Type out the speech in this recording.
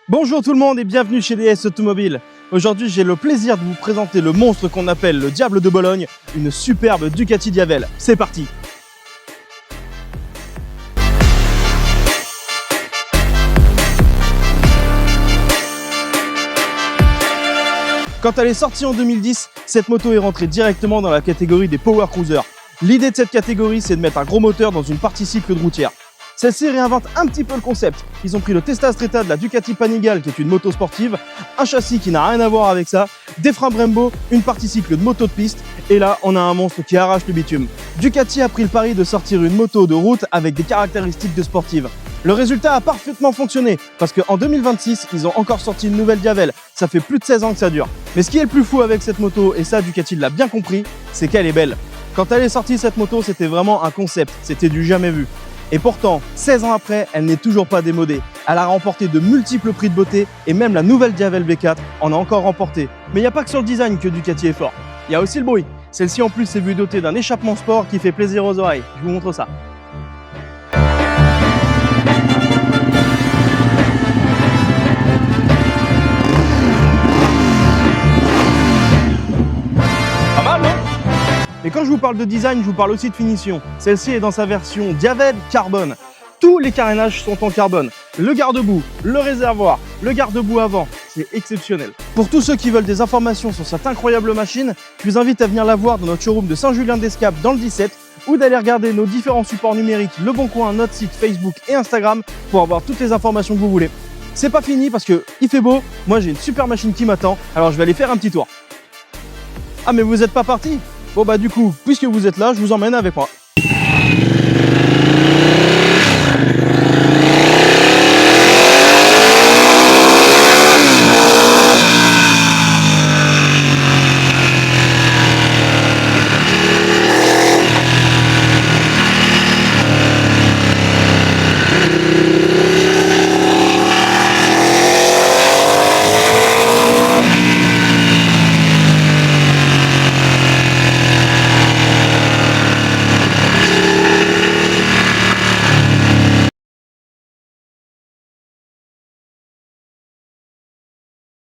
Bonjour tout le monde et bienvenue chez DS Automobile. Aujourd'hui j'ai le plaisir de vous présenter le monstre qu'on appelle le Diable de Bologne, une superbe Ducati Diavel. C'est parti! Quand elle est sortie en 2010, cette moto est rentrée directement dans la catégorie des Power Cruisers. L'idée de cette catégorie, c'est de mettre un gros moteur dans une partie cycle de routière. Celle-ci réinvente un petit peu le concept. Ils ont pris le Testa Stretta de la Ducati Panigale, qui est une moto sportive, un châssis qui n'a rien à voir avec ça, des freins Brembo, une partie cycle de moto de piste, et là, on a un monstre qui arrache le bitume. Ducati a pris le pari de sortir une moto de route avec des caractéristiques de sportive. Le résultat a parfaitement fonctionné, parce qu'en 2026, ils ont encore sorti une nouvelle Diavel. Ça fait plus de 16 ans que ça dure. Mais ce qui est le plus fou avec cette moto, et ça Ducati l'a bien compris, c'est qu'elle est belle. Quand elle est sortie cette moto, c'était vraiment un concept, c'était du jamais vu. Et pourtant, 16 ans après, elle n'est toujours pas démodée. Elle a remporté de multiples prix de beauté et même la nouvelle Diavel V4 en a encore remporté. Mais il n'y a pas que sur le design que Ducati est fort. Il y a aussi le bruit. Celle-ci en plus s'est vue dotée d'un échappement sport qui fait plaisir aux oreilles. Je vous montre ça. Pas mal, non ? Et quand je vous parle de design, je vous parle aussi de finition. Celle-ci est dans sa version Diavel Carbone. Tous les carénages sont en carbone. Le garde-boue, le réservoir, le garde-boue avant, c'est exceptionnel. Pour tous ceux qui veulent des informations sur cette incroyable machine, je vous invite à venir la voir dans notre showroom de Saint-Julien-d'Escape dans le 17 ou d'aller regarder nos différents supports numériques, Le Bon Coin, notre site Facebook et Instagram pour avoir toutes les informations que vous voulez. C'est pas fini parce que il fait beau, moi j'ai une super machine qui m'attend, alors je vais aller faire un petit tour. Ah mais vous êtes pas parti ? Bon bah du coup, puisque vous êtes là, je vous emmène avec moi.